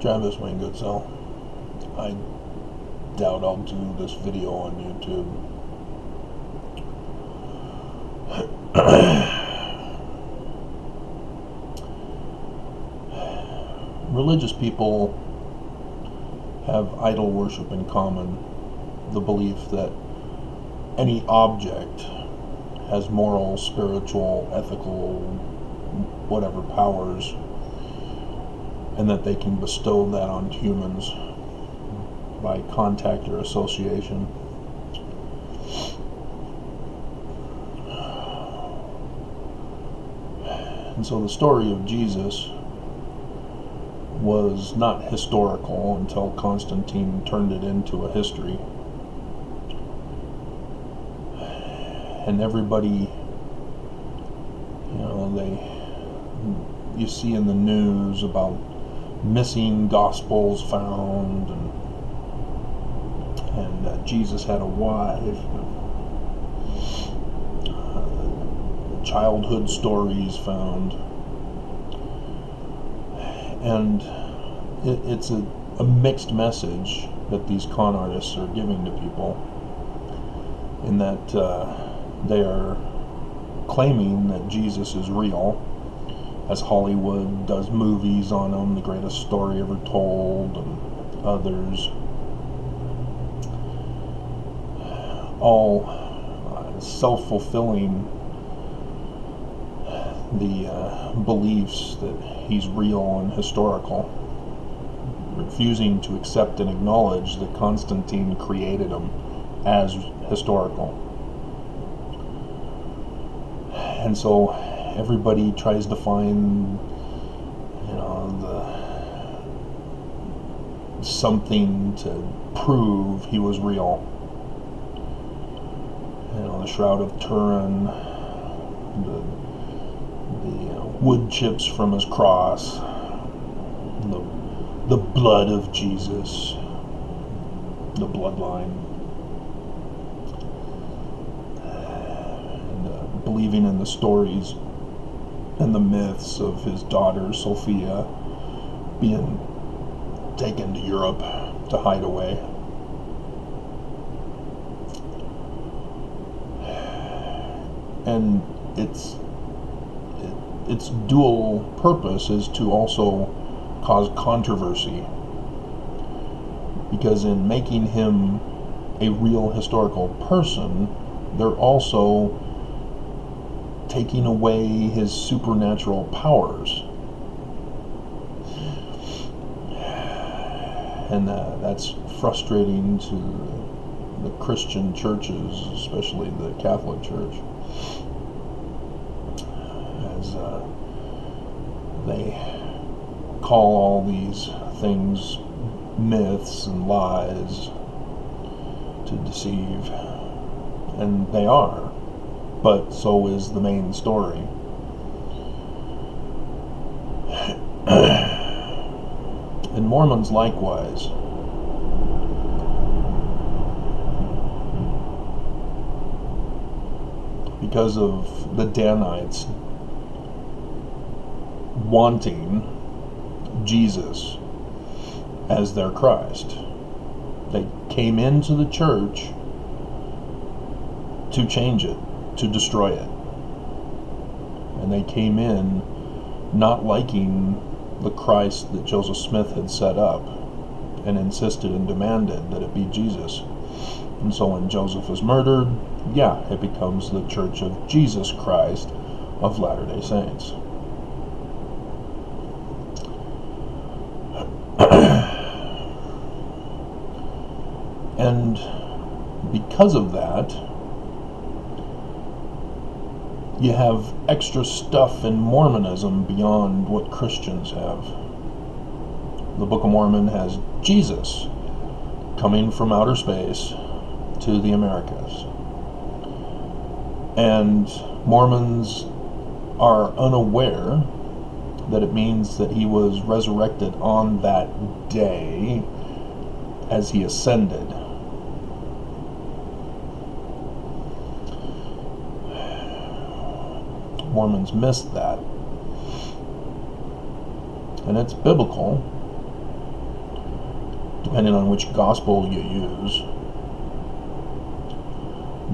Travis Wayne Goodsell. I doubt I'll do this video on YouTube. Religious people have idol worship in common. The belief that any object has moral, spiritual, ethical, whatever powers, and that they can bestow that on humans by contact or association. And so the story of Jesus was not historical until Constantine turned it into a history. And everybody, you see in the news about missing gospels found, and Jesus had a wife, childhood stories found, and it's a mixed message that these con artists are giving to people, in that they are claiming that Jesus is real, as Hollywood does movies on him, The Greatest Story Ever Told, and others, all self-fulfilling the beliefs that he's real and historical, refusing to accept and acknowledge that Constantine created him as historical. And so everybody tries to find, something to prove he was real. The Shroud of Turin, the wood chips from his cross, the blood of Jesus, the bloodline, and believing in the stories and the myths of his daughter Sophia being taken to Europe to hide away. And its dual purpose is to also cause controversy, because in making him a real historical person, they're also taking away his supernatural powers. And that's frustrating to the Christian churches, especially the Catholic Church, as they call all these things myths and lies to deceive. And they are, but so is the main story. And Mormons likewise. Because of the Danites wanting Jesus as their Christ. They came into the church to change it, to destroy it. And they came in not liking the Christ that Joseph Smith had set up, and insisted and demanded that it be Jesus. And so when Joseph is murdered, it becomes the Church of Jesus Christ of Latter-day Saints. And because of that, you have extra stuff in Mormonism beyond what Christians have. The Book of Mormon has Jesus coming from outer space to the Americas. And Mormons are unaware that it means that he was resurrected on that day as he ascended. Mormons missed that. And it's biblical depending on which gospel you use.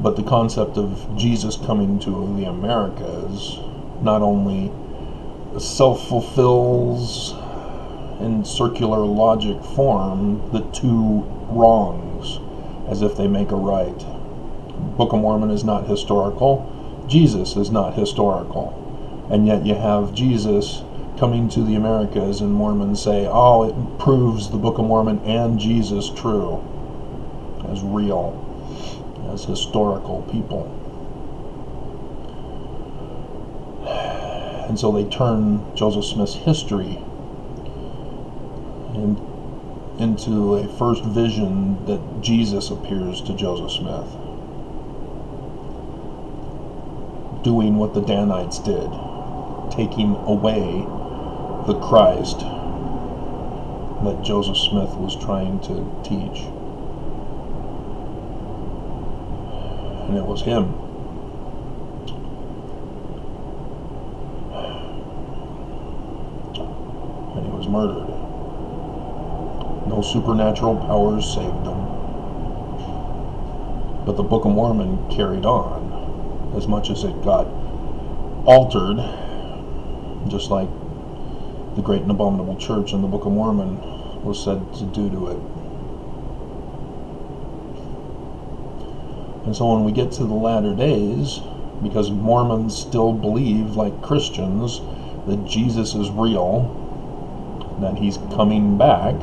But the concept of Jesus coming to the Americas not only self-fulfills in circular logic form the two wrongs, as if they make a right. Book of Mormon is not historical. Jesus is not historical. And yet you have Jesus coming to the Americas, and Mormons say, oh, it proves the Book of Mormon and Jesus true, as real, as historical people. And so they turn Joseph Smith's history into a first vision that Jesus appears to Joseph Smith, doing what the Danites did, taking away the Christ that Joseph Smith was trying to teach. And it was him. And he was murdered. No supernatural powers saved him. But the Book of Mormon carried on, as much as it got altered, just like the Great and Abominable Church in the Book of Mormon was said to do to it. And so when we get to the latter days, because Mormons still believe, like Christians, that Jesus is real, that he's coming back,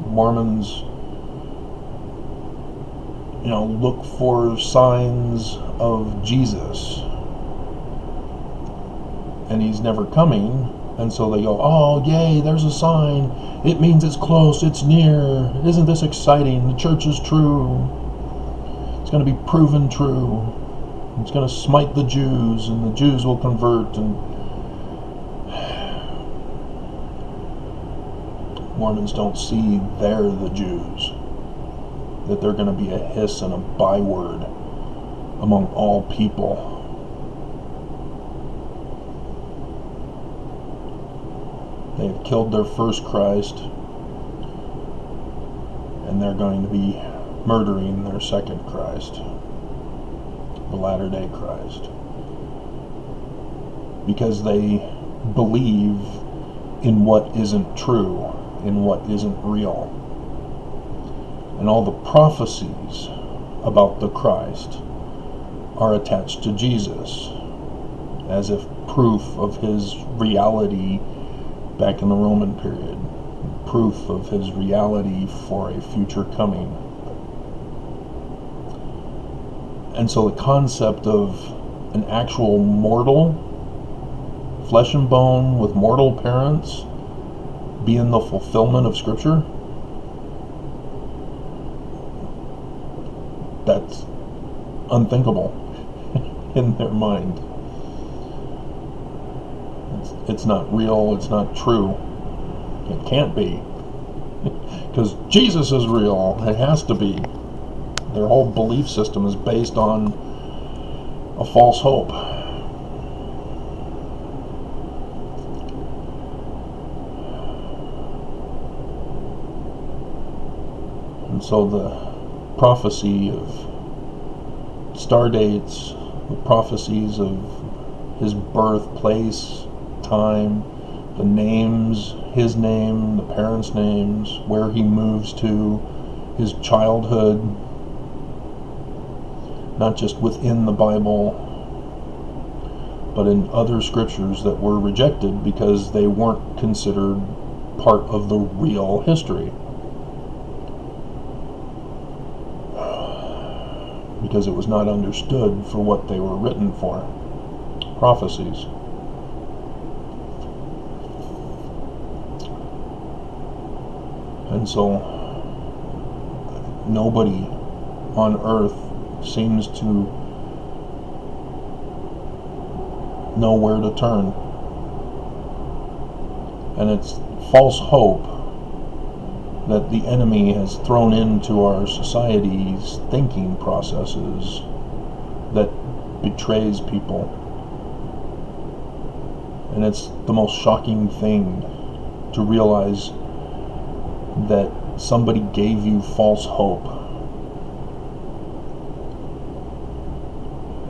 Mormons, look for signs of Jesus, and he's never coming, and so they go, oh yay, there's a sign, it means it's close, it's near, isn't this exciting, the church is true, it's going to be proven true, it's going to smite the Jews, and the Jews will convert. And Mormons don't see they're the Jews, that they're going to be a hiss and a byword among all people. They've killed their first Christ, and they're going to be murdering their second Christ, the latter-day Christ, because they believe in what isn't true, in what isn't real. And all the prophecies about the Christ are attached to Jesus, as if proof of his reality back in the Roman period, proof of his reality for a future coming. And so the concept of an actual mortal, flesh and bone with mortal parents, being the fulfillment of Scripture, that's unthinkable in their mind. It's not real, it's not true. It can't be. Because Jesus is real, it has to be. Their whole belief system is based on a false hope. And so the prophecy of star dates, the prophecies of his birthplace, time, the names, his name, the parents' names, where he moves to, his childhood, not just within the Bible, but in other scriptures that were rejected because they weren't considered part of the real history. Because it was not understood for what they were written for. Prophecies. And so nobody on earth seems to know where to turn. And it's false hope that the enemy has thrown into our society's thinking processes that betrays people. And it's the most shocking thing to realize that somebody gave you false hope.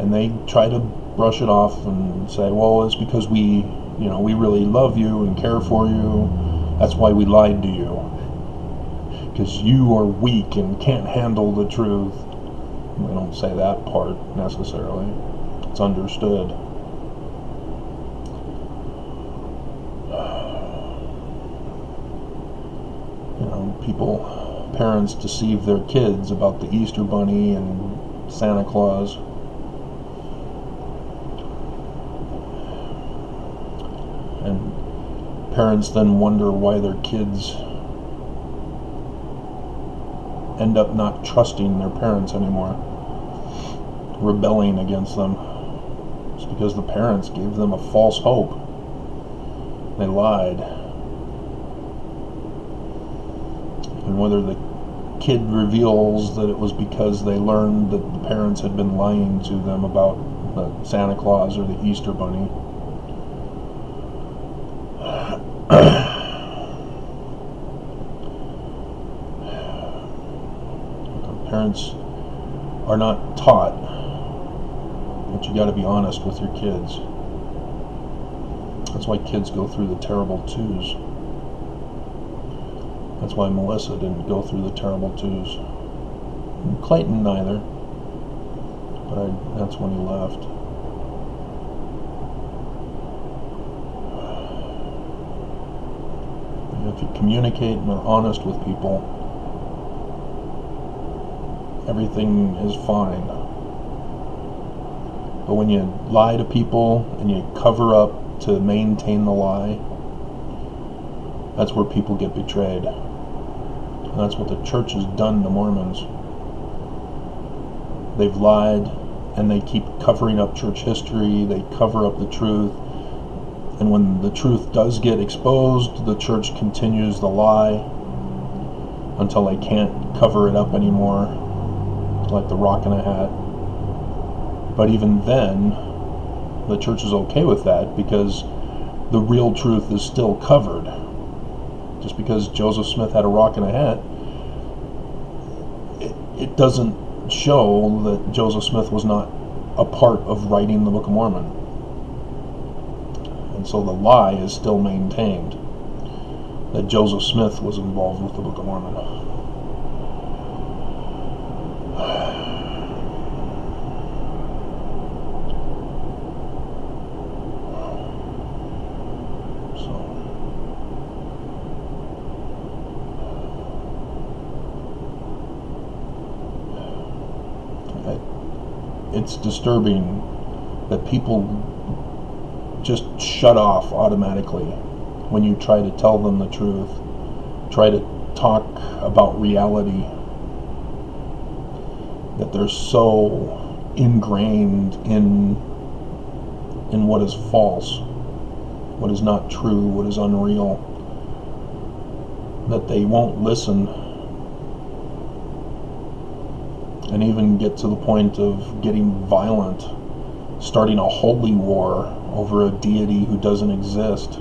And they try to brush it off and say, well, it's because we really love you and care for you. That's why we lied to you. Because you are weak and can't handle the truth. They don't say that part necessarily. It's understood. Parents deceive their kids about the Easter Bunny and Santa Claus. And parents then wonder why their kids end up not trusting their parents anymore, rebelling against them. It's because the parents gave them a false hope. They lied. And whether the kid reveals that it was because they learned that the parents had been lying to them about Santa Claus or the Easter Bunny, parents are not taught that you got to be honest with your kids. That's why kids go through the terrible twos. That's why Melissa didn't go through the terrible twos. And Clayton neither. But that's when he left. And if you communicate and are honest with people, everything is fine. But when you lie to people and you cover up to maintain the lie, that's where people get betrayed. And that's what the church has done to Mormons. They've lied, and they keep covering up church history. They cover up the truth. And when the truth does get exposed, the church continues the lie until they can't cover it up anymore, like the rock in a hat. But even then, the church is okay with that because the real truth is still covered. Just because Joseph Smith had a rock and a hat, it doesn't show that Joseph Smith was not a part of writing the Book of Mormon. And so the lie is still maintained that Joseph Smith was involved with the Book of Mormon. It's disturbing that people just shut off automatically when you try to tell them the truth, try to talk about reality, that they're so ingrained in what is false, what is not true, what is unreal, that they won't listen and even get to the point of getting violent, starting a holy war over a deity who doesn't exist.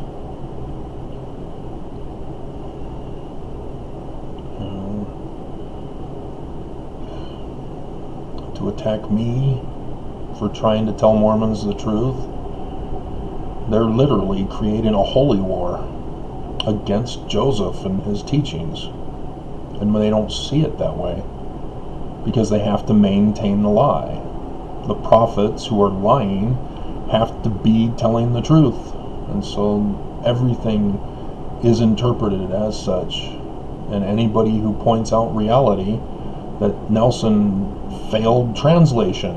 To attack me for trying to tell Mormons the truth, they're literally creating a holy war against Joseph and his teachings. And they don't see it that way, because they have to maintain the lie. The prophets who are lying have to be telling the truth. And so everything is interpreted as such. And anybody who points out reality, that Nelson failed translation,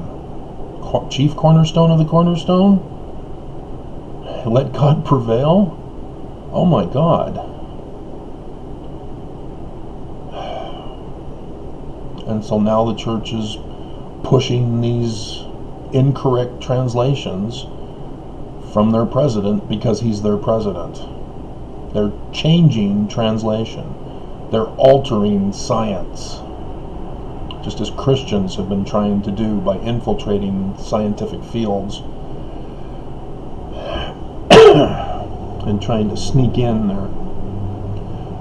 chief cornerstone of the cornerstone, let God prevail? Oh my God. And so now the church is pushing these incorrect translations from their president because he's their president. They're changing translation. They're altering science, just as Christians have been trying to do by infiltrating scientific fields. and trying to sneak in their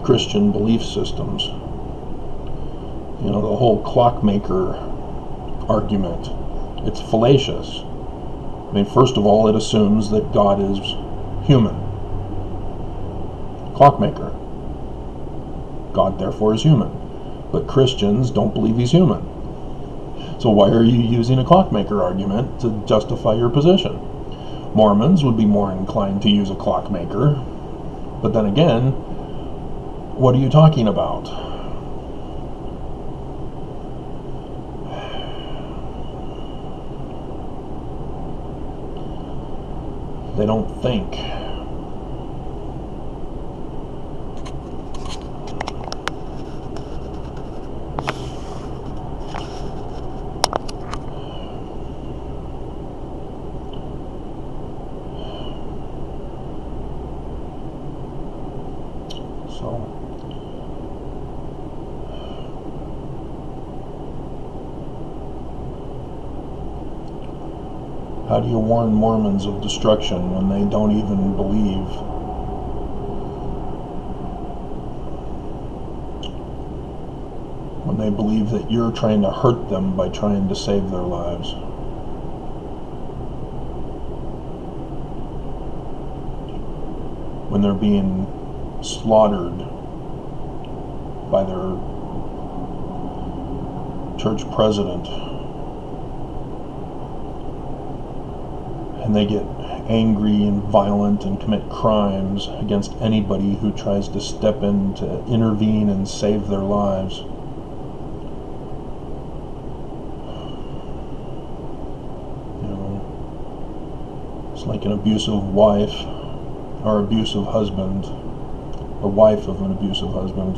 Christian belief systems. You know, the whole clockmaker argument, it's fallacious. I mean, first of all, it assumes that God is human. Clockmaker. God, therefore, is human. But Christians don't believe he's human. So why are you using a clockmaker argument to justify your position? Mormons would be more inclined to use a clockmaker. But then again, what are you talking about? They don't think. So, how do you warn Mormons of destruction when they don't even believe? When they believe that you're trying to hurt them by trying to save their lives? When they're being slaughtered by their church president, and they get angry and violent and commit crimes against anybody who tries to step in to intervene and save their lives. You know, it's like an abusive wife or abusive husband, a wife of an abusive husband,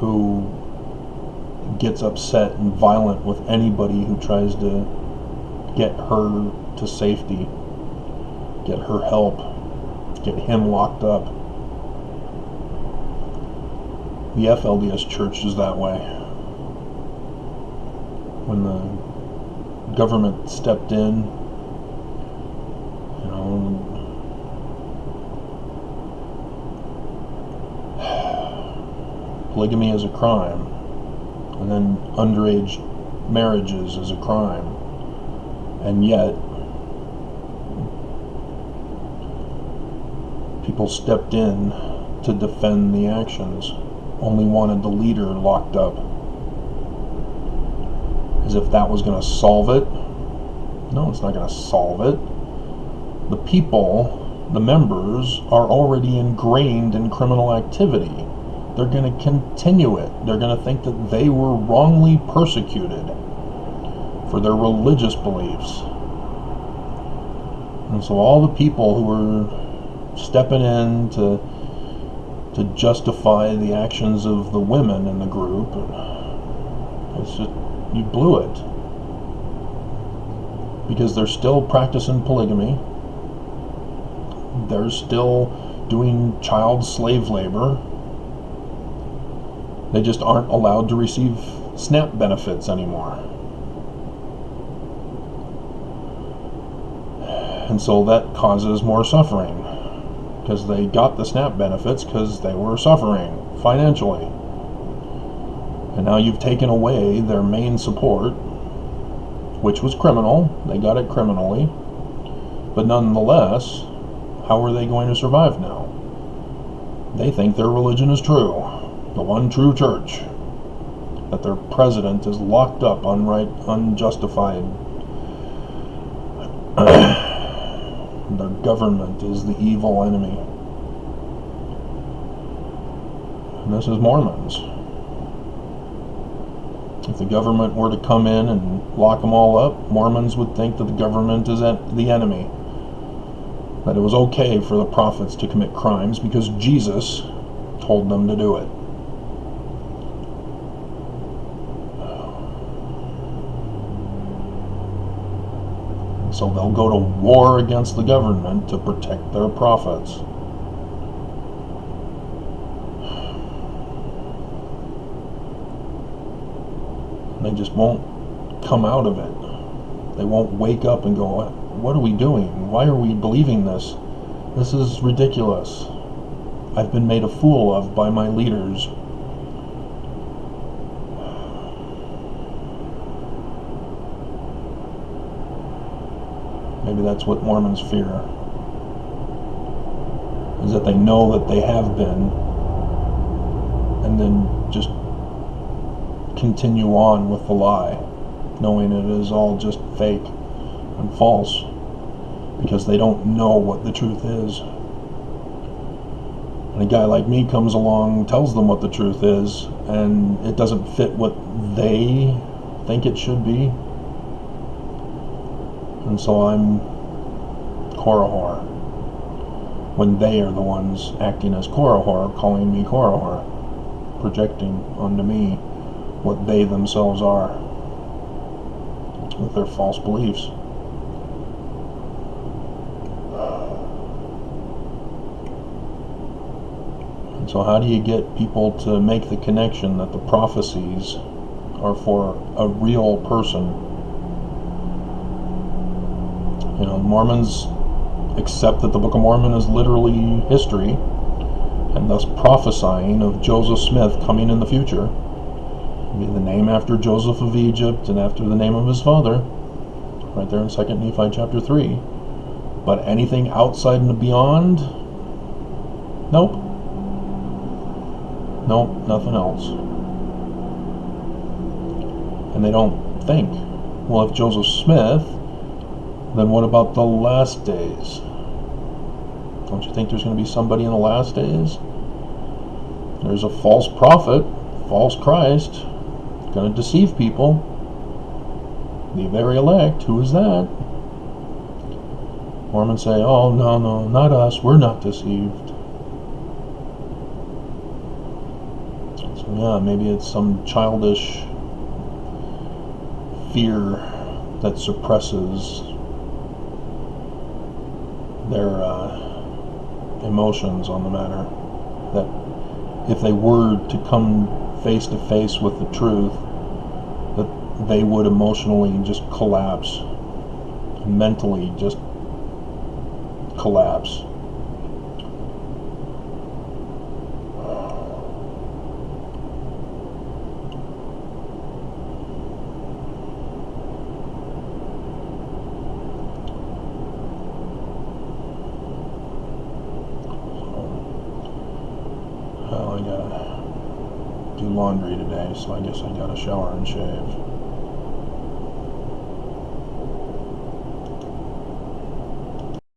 who gets upset and violent with anybody who tries to get her to safety, get her help, get him locked up. The FLDS church is that way. When the government stepped in, you know, polygamy is a crime, and then underage marriages is a crime, and yet people stepped in to defend the actions, only wanted the leader locked up, as if that was going to solve it. No, it's not going to solve it. The people, the members, are already ingrained in criminal activity. They're going to continue it. They're going to think that they were wrongly persecuted for their religious beliefs. And so all the people who were stepping in to justify the actions of the women in the group, it's just, you blew it. Because they're still practicing polygamy. They're still doing child slave labor. They just aren't allowed to receive SNAP benefits anymore. And so that causes more suffering, because they got the SNAP benefits because they were suffering financially. And now you've taken away their main support, which was criminal. They got it criminally. But nonetheless, how are they going to survive now? They think their religion is true. The one true church, that their president is locked up unjustified. Their government is the evil enemy. And this is Mormons. If the government were to come in and lock them all up, Mormons would think that the government is the enemy. That it was okay for the prophets to commit crimes because Jesus told them to do it. So they'll go to war against the government to protect their prophets. They just won't come out of it. They won't wake up and go, what are we doing? Why are we believing this? This is ridiculous. I've been made a fool of by my leaders. Maybe that's what Mormons fear, is that they know that they have been, and then just continue on with the lie, knowing it is all just fake and false, because they don't know what the truth is. And a guy like me comes along, tells them what the truth is, and it doesn't fit what they think it should be. And so I'm Korihor, when they are the ones acting as Korihor, calling me Korihor, projecting onto me what they themselves are with their false beliefs. And so how do you get people to make the connection that the prophecies are for a real person? You know, Mormons accept that the Book of Mormon is literally history, and thus prophesying of Joseph Smith coming in the future. Be the name after Joseph of Egypt and after the name of his father, right there in 2 Nephi chapter 3. But anything outside and beyond, nope. Nope, nothing else. And they don't think, well, if Joseph Smith, then what about the last days? Don't you think there's going to be somebody in the last days? There's a false prophet, false Christ, going to deceive people. The very elect. Who is that? Mormons say, oh, no, not us. We're not deceived. So yeah, maybe it's some childish fear that suppresses their emotions on the matter, that if they were to come face to face with the truth, that they would emotionally just collapse, mentally just collapse. Well, I gotta do laundry today, so I guess I gotta shower and shave.